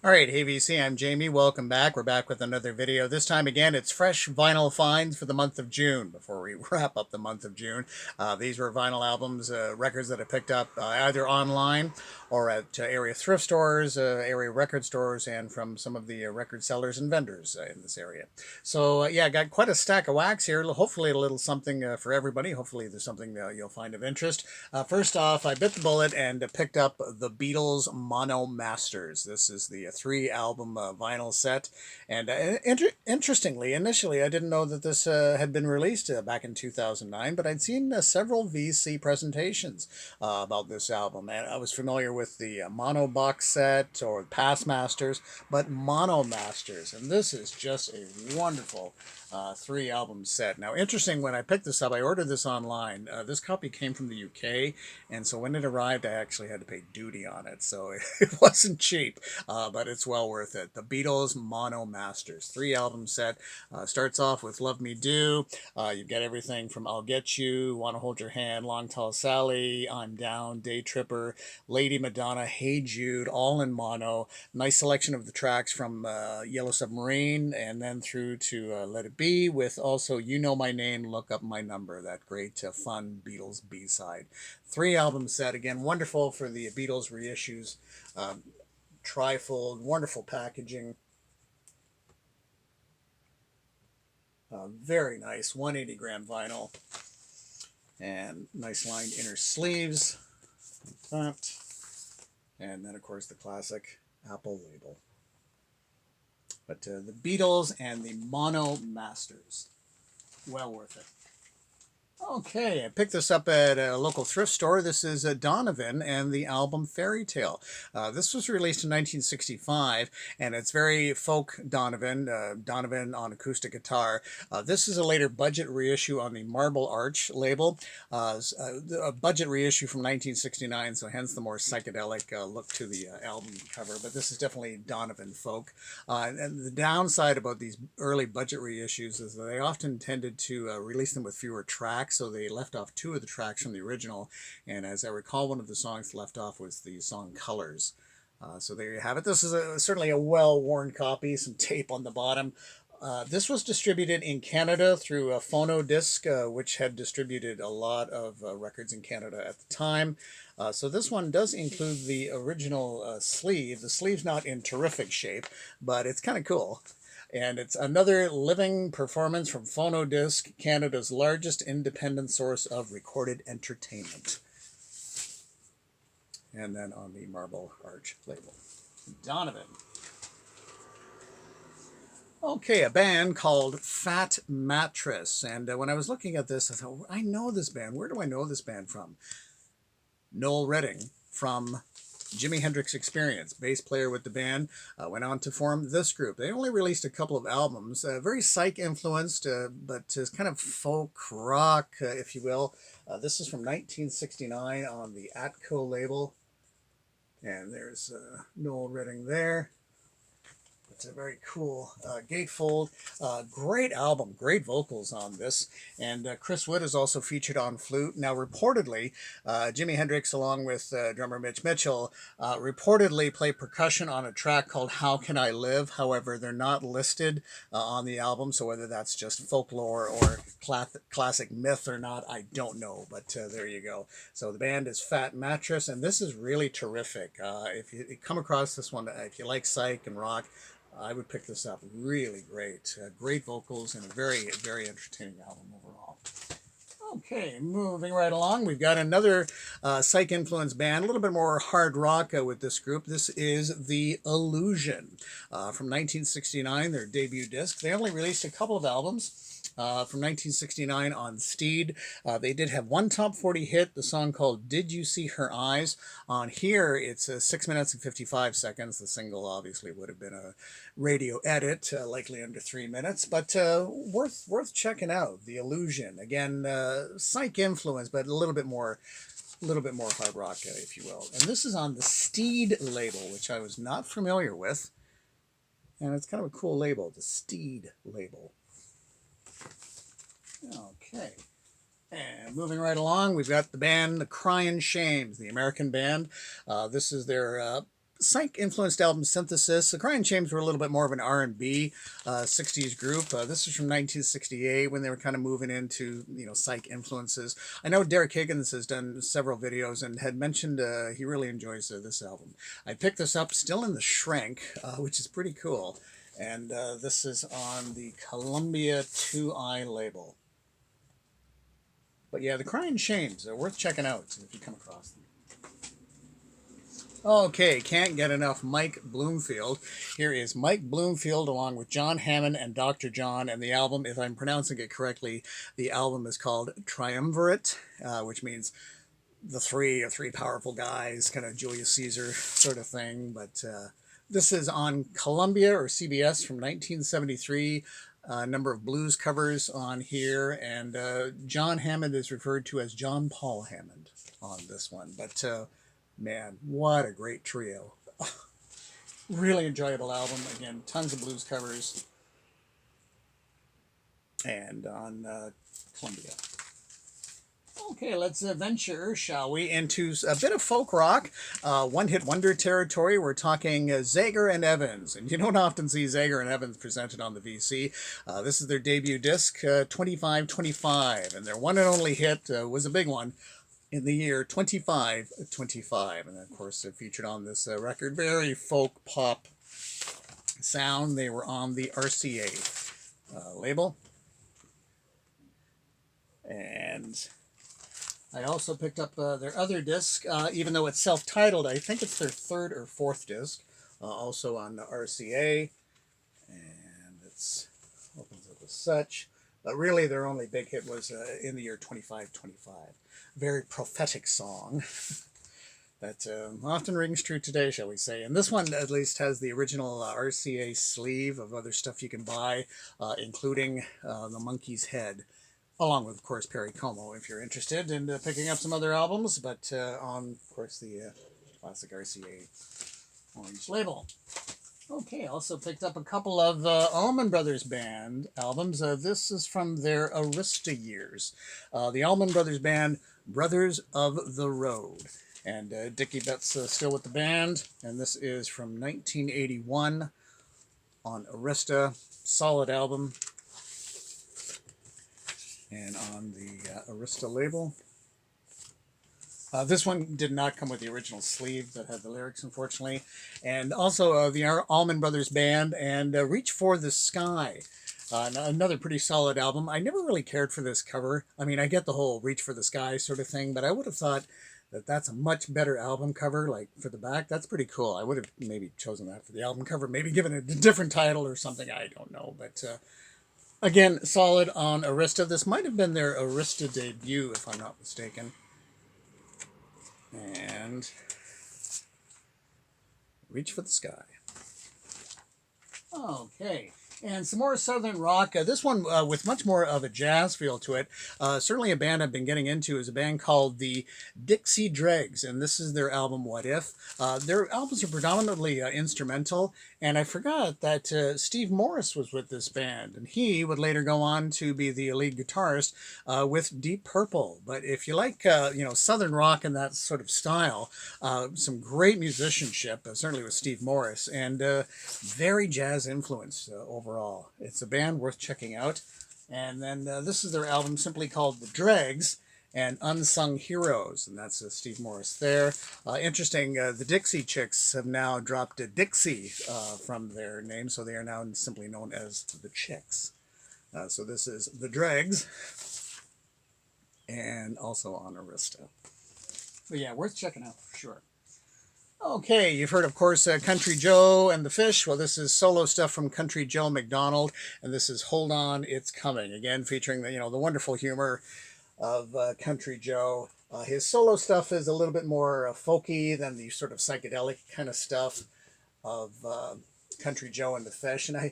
All right, hey VC, I'm Jamie. Welcome back. We're back with another video. This time again, it's fresh vinyl finds for the month of June. Before we wrap up the month of June, these were vinyl albums, records that I picked up either online or at area thrift stores, area record stores, and from some of the record sellers and vendors in this area. So yeah, I got quite a stack of wax here. Hopefully, a little something for everybody. Hopefully, there's something you'll find of interest. First off, I bit the bullet and picked up the Beatles Mono Masters. This is the three album vinyl set. And interestingly, initially, I didn't know that this had been released back in 2009, but I'd seen several VC presentations about this album. And I was familiar with the Mono box set or Past Masters, but Mono Masters. And this is just a wonderful three album set. Now, interesting, when I picked this up, I ordered this online. This copy came from the UK, and so when it arrived, I actually had to pay duty on it, so it wasn't cheap, but it's well worth it. The Beatles Mono Masters, three album set. Starts off with Love Me Do. You get everything from I'll Get You, Wanna Hold Your Hand, Long Tall Sally, I'm Down, Day Tripper, Lady Madonna, Hey Jude, all in mono. Nice selection of the tracks from Yellow Submarine and then through to Let It Be, with also You Know My Name, Look Up My Number, that great fun Beatles B-side. Three album set, again, wonderful for the Beatles reissues. Trifold, wonderful packaging. Very nice 180 gram vinyl and nice lined inner sleeves like that. And then, of course, the classic Apple label. But the Beatles and the Mono Masters, well worth it. Okay, I picked this up at a local thrift store. This is Donovan and the album Fairytale. This was released in 1965, and it's very folk Donovan, Donovan on acoustic guitar. This is a later budget reissue on the Marble Arch label, a budget reissue from 1969, so hence the more psychedelic look to the album cover. But this is definitely Donovan folk. And the downside about these early budget reissues is that they often tended to release them with fewer tracks. So they left off two of the tracks from the original, and as I recall, one of the songs left off was the song Colors. So there you have it. This is certainly a well-worn copy, some tape on the bottom. This was distributed in Canada through a Phono Disc, which had distributed a lot of records in Canada at the time. So this one does include the original sleeve. The sleeve's not in terrific shape, but it's kind of cool. And it's another living performance from Phono Disc, Canada's largest independent source of recorded entertainment. And then on the Marble Arch label, Donovan. Okay, a band called Fat Mattress. And when I was looking at this, I thought, I know this band. Where do I know this band from? Noel Redding from Jimi Hendrix Experience, bass player with the band, went on to form this group. They only released a couple of albums, very psych influenced, but kind of folk rock, if you will. This is from 1969 on the Atco label. And there's Noel Redding there. It's a very cool gatefold. Great album, great vocals on this. And Chris Wood is also featured on flute. Now, reportedly, Jimi Hendrix, along with drummer Mitch Mitchell, reportedly play percussion on a track called How Can I Live? However, they're not listed on the album, so whether that's just folklore or classic myth or not, I don't know. But there you go. So the band is Fat Mattress, and this is really terrific. If you come across this one, if you like psych and rock, I would pick this up. Really great. Great vocals and a very, very entertaining album overall. Okay, moving right along, we've got another psych-influenced band, a little bit more hard rock with this group. This is The Illusion from 1969, their debut disc. They only released a couple of albums. From 1969 on Steed. They did have one top 40 hit, the song called Did You See Her Eyes? On here, it's 6 minutes and 55 seconds. The single obviously would have been a radio edit, likely under 3 minutes, but worth checking out. The Illusion. Again, psych influence, but a little bit more hard rock, if you will. And this is on the Steed label, which I was not familiar with. And it's kind of a cool label, the Steed label. Okay, and moving right along, we've got the band The Cryin' Shames, the American band. This is their psych-influenced album synthesis. The Crying Shames were a little bit more of an R&B 60s group. This is from 1968 when they were kind of moving into, psych influences. I know Derek Higgins has done several videos and had mentioned he really enjoys this album. I picked this up still in the shrink, which is pretty cool. And this is on the Columbia 2i label. But yeah, the Crying Shames are worth checking out if you come across them. Okay, can't get enough Mike Bloomfield. Here is Mike Bloomfield along with John Hammond and Dr. John, and the album, if I'm pronouncing it correctly, the album is called Triumvirate, which means the three powerful guys, kind of Julius Caesar sort of thing. But this is on Columbia or CBS from 1973. A number of blues covers on here, and John Hammond is referred to as John Paul Hammond on this one. But man, what a great trio. Really enjoyable album. Again, tons of blues covers. And on Columbia. Okay, let's venture, shall we, into a bit of folk rock. One-hit wonder territory. We're talking Agar and Evans. And you don't often see Agar and Evans presented on the VC. This is their debut disc, 2525. And their one and only hit was a big one in the year 2525. And of course, they're featured on this record. Very folk pop sound. They were on the RCA label. And I also picked up their other disc, even though it's self-titled. I think it's their third or fourth disc, also on the RCA. And it opens up as such. But really, their only big hit was in the year 2525. Very prophetic song that often rings true today, shall we say. And this one at least has the original RCA sleeve of other stuff you can buy, including the Monkey's Head, along with, of course, Perry Como, if you're interested in picking up some other albums, but on, of course, the classic RCA orange label. Okay, also picked up a couple of Allman Brothers Band albums. This is from their Arista years. The Allman Brothers Band, Brothers of the Road. And Dickie Betts still with the band. And this is from 1981 on Arista. Solid album. And on the Arista label. This one did not come with the original sleeve that had the lyrics, unfortunately. And also the Allman Brothers Band and Reach for the Sky. Another pretty solid album. I never really cared for this cover. I mean, I get the whole Reach for the Sky sort of thing, but I would have thought that that's a much better album cover, like for the back. That's pretty cool. I would have maybe chosen that for the album cover, maybe given it a different title or something. I don't know, but again, solid on Arista. This might have been their Arista debut, if I'm not mistaken. And Reach for the Sky. Okay. And some more Southern rock. This one with much more of a jazz feel to it. Certainly a band I've been getting into is a band called the Dixie Dregs. And this is their album, What If. Their albums are predominantly instrumental. And I forgot that Steve Morris was with this band. And he would later go on to be the lead guitarist with Deep Purple. But if you like, Southern rock and that sort of style, some great musicianship, certainly with Steve Morris. And very jazz influenced overall. It's a band worth checking out. And then this is their album simply called The Dregs and Unsung Heroes. And that's Steve Morris there. Interesting, the Dixie Chicks have now dropped a Dixie from their name, so they are now simply known as The Chicks. So this is The Dregs and also on Arista. But yeah, worth checking out for sure. Okay, you've heard, of course, Country Joe and the Fish. Well, this is solo stuff from Country Joe McDonald, and this is Hold On, It's Coming. Again, featuring the wonderful humor of Country Joe. His solo stuff is a little bit more folky than the sort of psychedelic kind of stuff of Country Joe and the Fish. And I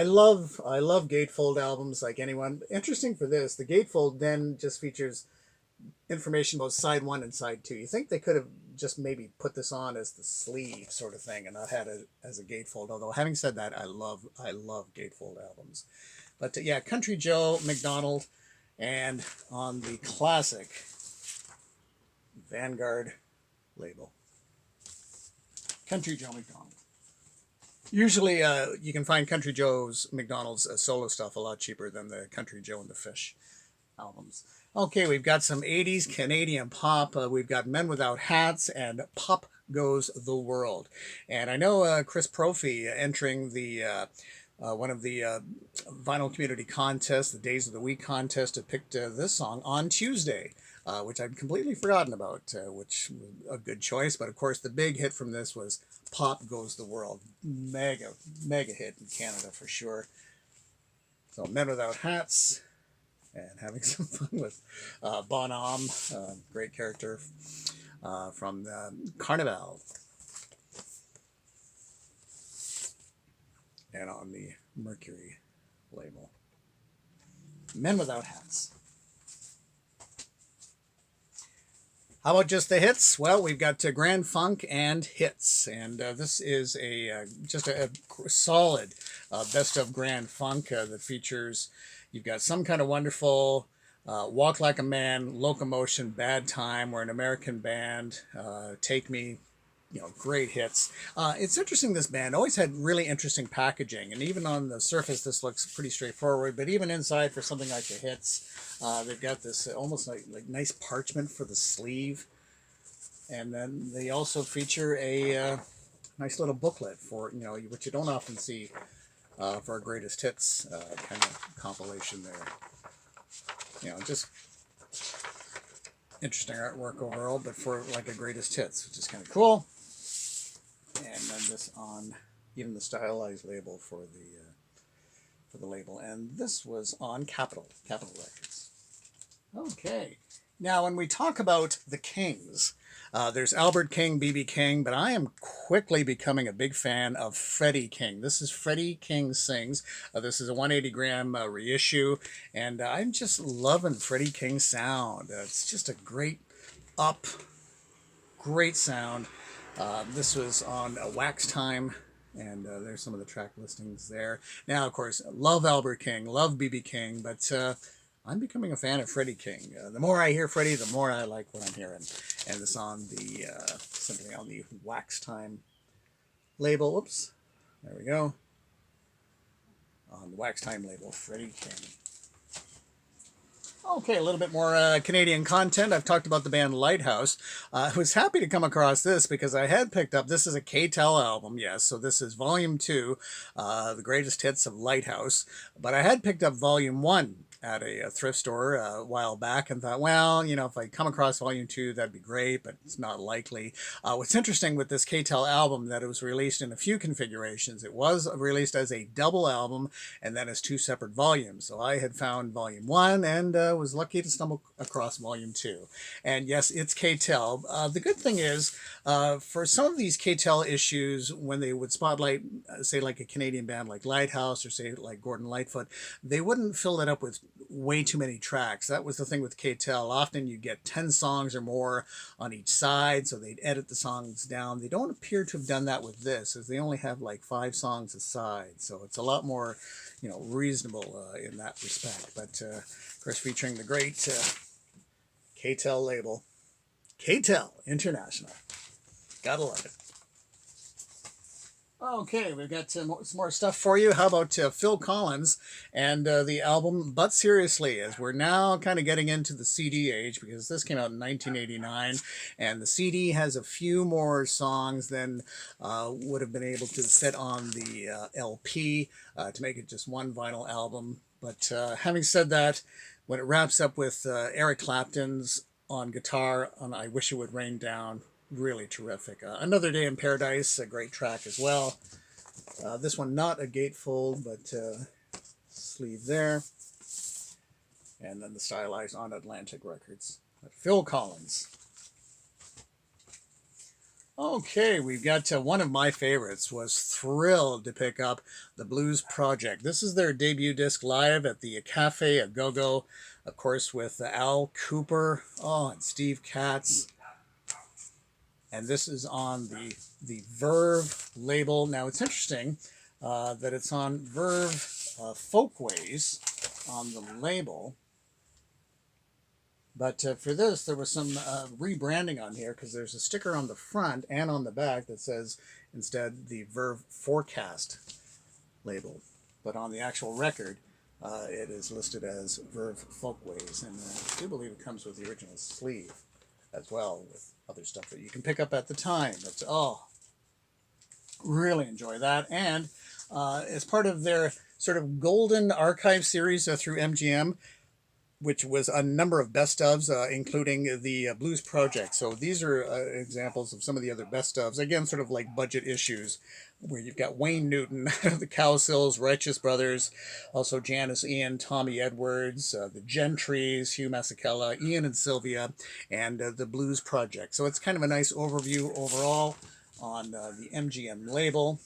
love gatefold albums like anyone. Interesting for this, the gatefold then just features information about side 1 and side 2. You think they could have just maybe put this on as the sleeve sort of thing and not had it as a gatefold. Although having said that, I love gatefold albums. But yeah, Country Joe McDonald, and on the classic Vanguard label. Country Joe McDonald. Usually, you can find Country Joe's McDonald's solo stuff a lot cheaper than the Country Joe and the Fish albums. Okay, we've got some 80s Canadian pop. We've got Men Without Hats and Pop Goes the World. And I know Chris Prophy entering the one of the vinyl community contests, the Days of the Week contest, had picked this song On Tuesday, which I'd completely forgotten about, which was a good choice. But of course, the big hit from this was Pop Goes the World. Mega, mega hit in Canada for sure. So Men Without Hats, and having some fun with Bonhomme, great character from Carnival. And on the Mercury label. Men Without Hats. How about just the hits? Well, we've got Grand Funk and Hits, and this is just a solid best of Grand Funk that features. You've got Some Kind of Wonderful, Walk Like a Man, Locomotion, Bad Time, We're an American Band, Take Me. Great hits. It's interesting, this band always had really interesting packaging, and even on the surface this looks pretty straightforward, but even inside for something like the hits, they've got this almost like nice parchment for the sleeve, and then they also feature a nice little booklet for, which you don't often see for a greatest hits kind of compilation there. Just interesting artwork overall, but for like a greatest hits, which is kind of cool. And then this on even the stylized label for the label, and this was on Capitol Records. Okay, now when we talk about the Kings, there's Albert King, B.B. King, but I am quickly becoming a big fan of Freddie King. This is Freddie King Sings. This is a 180-gram reissue, and I'm just loving Freddie King's sound. It's just a great sound. This was on Wax Time, and there's some of the track listings there. Now, of course, love Albert King, love B.B. King, but I'm becoming a fan of Freddie King. The more I hear Freddie, the more I like what I'm hearing. And this on the simply on the Wax Time label. Whoops, there we go. On the Wax Time label, Freddie King. Okay, a little bit more Canadian content. I've talked about the band Lighthouse. I was happy to come across this because I had picked up, this is a K-Tel album, yes, so this is Volume 2, the greatest hits of Lighthouse, but I had picked up Volume 1 at a thrift store a while back and thought, well, if I come across Volume 2, that'd be great, but it's not likely. What's interesting with this K-Tel album, that it was released in a few configurations. It was released as a double album and then as 2 separate volumes. So I had found Volume 1 and was lucky to stumble across Volume 2. And yes, it's K-Tel. The good thing is, for some of these K-Tel issues, when they would spotlight, say, like a Canadian band like Lighthouse or say like Gordon Lightfoot, they wouldn't fill it up with way too many tracks. That was the thing with K-Tel. Often you get 10 songs or more on each side, so they'd edit the songs down. They don't appear to have done that with this, as they only have like 5 songs a side. So it's a lot more, reasonable in that respect. But of course, featuring the great K-Tel label, K-Tel International. Gotta love it. Okay, we've got some more stuff for you. How about Phil Collins and the album But Seriously, as we're now kind of getting into the CD age, because this came out in 1989, and the CD has a few more songs than would have been able to fit on the LP to make it just one vinyl album. But having said that, when it wraps up with Eric Clapton's on guitar on I Wish It Would Rain Down, really terrific. Another Day in Paradise, a great track as well. This one not a gatefold, but sleeve there. And then the stylized on Atlantic Records. Phil Collins. Okay, we've got one of my favorites. Was thrilled to pick up the Blues Project. This is their debut disc live at the Cafe A Go-Go, of course, with Al Cooper, and Steve Katz. And this is on the Verve label. Now, it's interesting that it's on Verve Folkways on the label. But for this, there was some rebranding on here, because there's a sticker on the front and on the back that says instead the Verve Forecast label. But on the actual record, it is listed as Verve Folkways, and I do believe it comes with the original sleeve as well, with other stuff that you can pick up at the time. But oh, really enjoy that. And as part of their sort of Golden Archive series through MGM, which was a number of best ofs, including the Blues Project. So these are examples of some of the other best ofs. Again, sort of like budget issues, where you've got Wayne Newton, the Cowsills, Righteous Brothers, also Janice Ian, Tommy Edwards, the Gentrys, Hugh Masekela, Ian and Sylvia, and the Blues Project. So it's kind of a nice overview overall on the MGM label.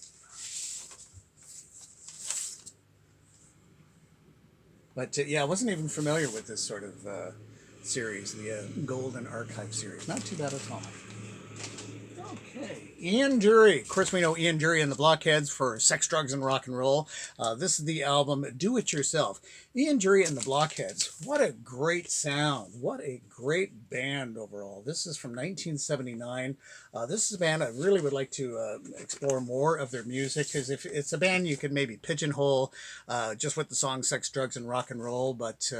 But yeah, I wasn't even familiar with this sort of series, the Golden Archive series. Not too bad at all. Okay, Ian Dury. Of course, we know Ian Dury and the Blockheads for Sex, Drugs, and Rock and Roll. This is the album Do It Yourself. Ian Dury and the Blockheads. What a great sound. What a great band overall. This is from 1979. This is a band I really would like to explore more of their music, because if it's a band you could maybe pigeonhole just with the song Sex, Drugs, and Rock and Roll, but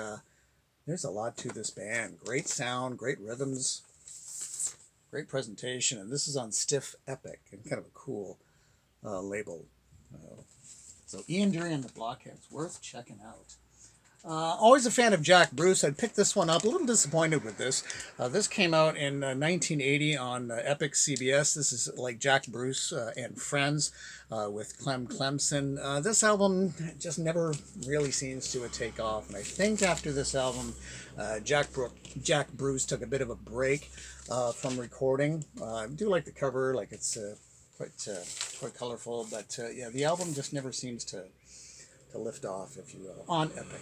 there's a lot to this band. Great sound, great rhythms. Great presentation, and this is on Stiff Epic, and kind of a cool label. So Ian Dury and the Blockheads, worth checking out. Always a fan of Jack Bruce. I picked this one up. A little disappointed with this. This came out in 1980 on Epic CBS. This is like Jack Bruce and Friends with Clem Clemson. This album just never really seems to take off. And I think after this album, Jack Bruce took a bit of a break from recording. I do like the cover, like it's quite colorful. But yeah, the album just never seems to lift off, if you will, on Epic.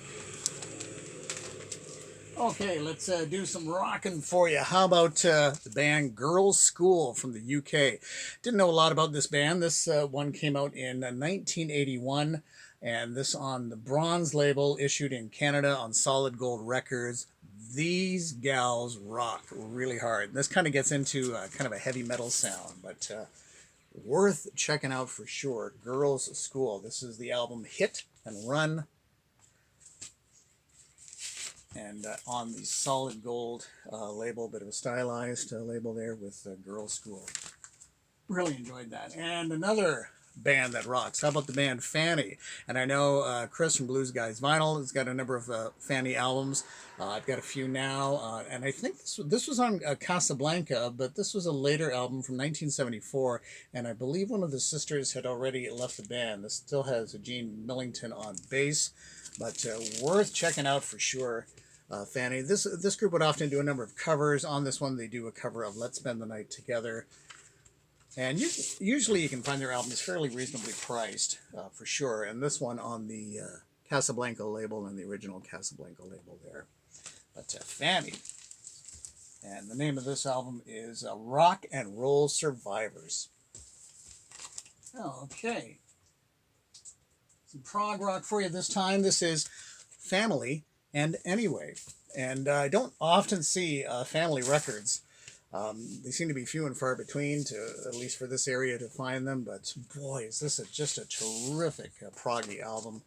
Okay, let's do some rocking for you. How about the band Girls' School from the UK? Didn't know a lot about this band. This one came out in 1981, and this on the Bronze label, issued in Canada on Solid Gold Records. These gals rock really hard. This kind of gets into kind of a heavy metal sound, but worth checking out for sure. Girls' School. This is the album Hit and Run, and on the Solid Gold label, bit of a stylized label there with Girls' School. Really enjoyed that. And another band that rocks. How about the band Fanny? And I know Chris from Blues Guys Vinyl has got a number of Fanny albums. I've got a few now, and I think this was on Casablanca, but this was a later album from 1974, and I believe one of the sisters had already left the band. This still has Gene Millington on bass, but worth checking out for sure. Fanny. This group would often do a number of covers. On this one, they do a cover of Let's Spend the Night Together. And usually you can find their albums fairly reasonably priced, for sure. And this one on the Casablanca label and the original Casablanca label there. But Fanny. And the name of this album is Rock and Roll Survivors. Okay. Some prog rock for you this time. This is Family and Anyway. And I don't often see Family records. They seem to be few and far between, at least for this area, to find them. But boy, is this just a terrific proggy album.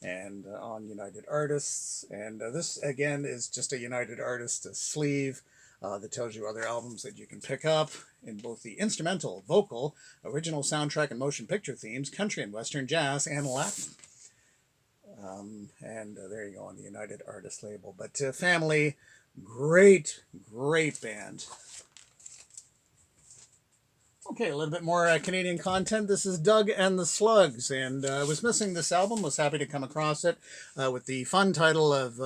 And on United Artists. And this, again, is just a United Artists sleeve that tells you other albums that you can pick up in both the instrumental, vocal, original soundtrack and motion picture themes, country and western, jazz, and Latin. And there you go on the United Artists label. But Family, great band. Okay, a little bit more Canadian content. This is Doug and the Slugs, and I was missing this album. Was happy to come across it with the fun title of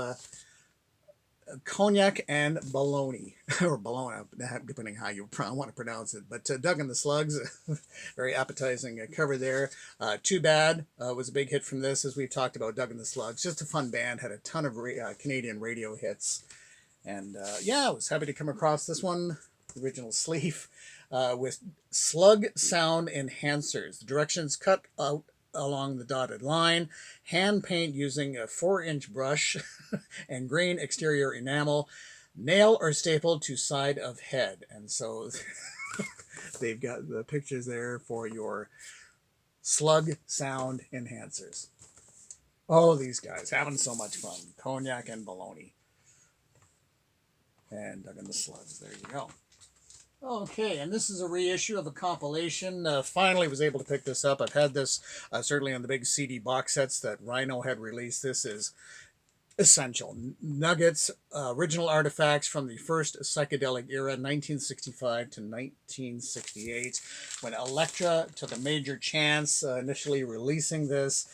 Cognac and Bologna, or Bologna, depending how you want to pronounce it. But Doug and the Slugs, very appetizing cover there. Too Bad was a big hit from this, as we've talked about. Doug and the Slugs, just a fun band, had a ton of Canadian radio hits. And yeah, I was happy to come across this one, original sleeve, with slug sound enhancers. The directions cut out along the dotted line, hand paint using a 4-inch brush, and green exterior enamel, nail or stapled to side of head. And so They've got the pictures there for your slug sound enhancers. Oh, these guys having so much fun. Cognac and bologna. And Doug and the Slugs. There you go. Okay, and this is a reissue of a compilation. Finally was able to pick this up. I've had this certainly on the big CD box sets that Rhino had released. This is essential. Nuggets, original artifacts from the first psychedelic era, 1965 to 1968, when Elektra took a major chance initially releasing this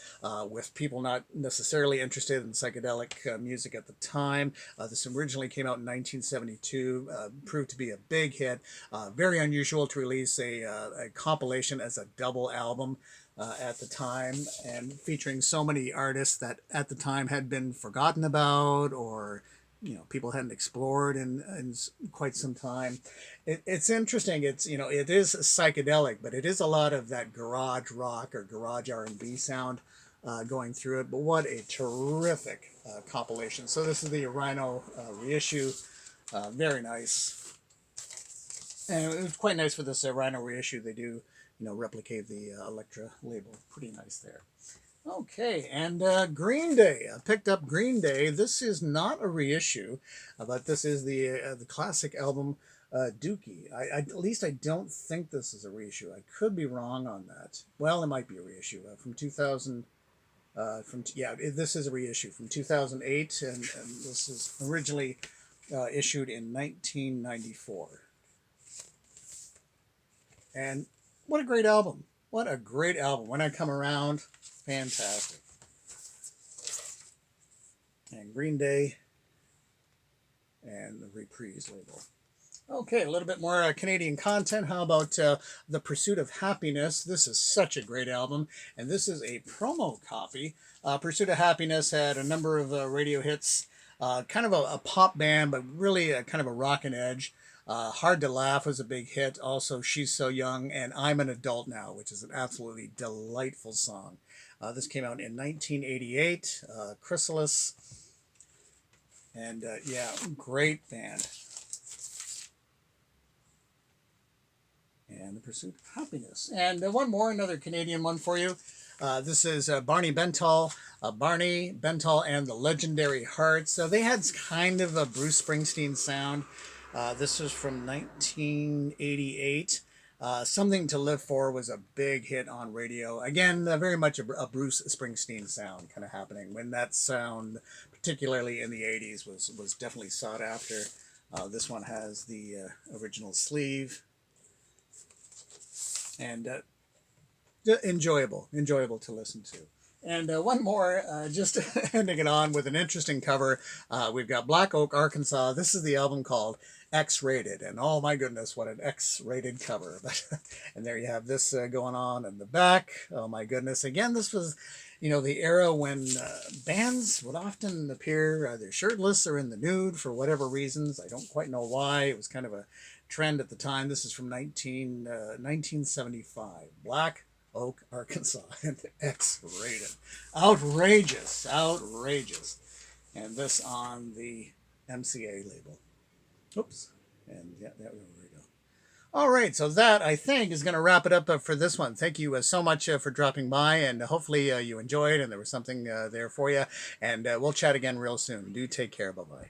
with people not necessarily interested in psychedelic music at the time. This originally came out in 1972, proved to be a big hit. Very unusual to release a compilation as a double album. At the time, and featuring so many artists that at the time had been forgotten about, or people hadn't explored in quite some time. It's interesting. It is psychedelic, but it is a lot of that garage rock or garage R&B sound going through it. But what a terrific compilation! So this is the Rhino reissue. Very nice, and it was quite nice for this Rhino reissue. They do replicate the Elektra label. Pretty nice there. Okay, and Green Day. I picked up Green Day. This is not a reissue, but this is the classic album Dookie. At least I don't think this is a reissue. I could be wrong on that. Well, it might be a reissue from 2000. This is a reissue from 2008, and this is originally issued in 1994. And what a great album. What a great album. When I Come Around, fantastic. And Green Day and the Reprise label. Okay, a little bit more Canadian content. How about The Pursuit of Happiness? This is such a great album, and this is a promo copy. Pursuit of Happiness had a number of radio hits, kind of a pop band, but really kind of a rockin' edge. Hard to Laugh was a big hit. Also, She's So Young and I'm an Adult Now, which is an absolutely delightful song. This came out in 1988. Chrysalis. And great band. And The Pursuit of Happiness. And another Canadian one for you. This is Barney Bentall. Barney Bentall and the Legendary Hearts. They had kind of a Bruce Springsteen sound. This was from 1988. Something to Live For was a big hit on radio. Again, very much a Bruce Springsteen sound kind of happening when that sound, particularly in the 80s, was definitely sought after. This one has the original sleeve. And enjoyable to listen to. And one more, just ending it on with an interesting cover. We've got Black Oak, Arkansas. This is the album called X-Rated. And oh my goodness, what an X-rated cover. And there you have this going on in the back. Oh my goodness. Again, this was, the era when bands would often appear either shirtless or in the nude for whatever reasons. I don't quite know why. It was kind of a trend at the time. This is from 1975. Black Oak, Arkansas, and X-rated. Outrageous. And this on the MCA label. Oops. And there we go. All right, so that, I think, is going to wrap it up for this one. Thank you so much for dropping by, and hopefully you enjoyed and there was something there for you. And we'll chat again real soon. Do take care. Bye-bye.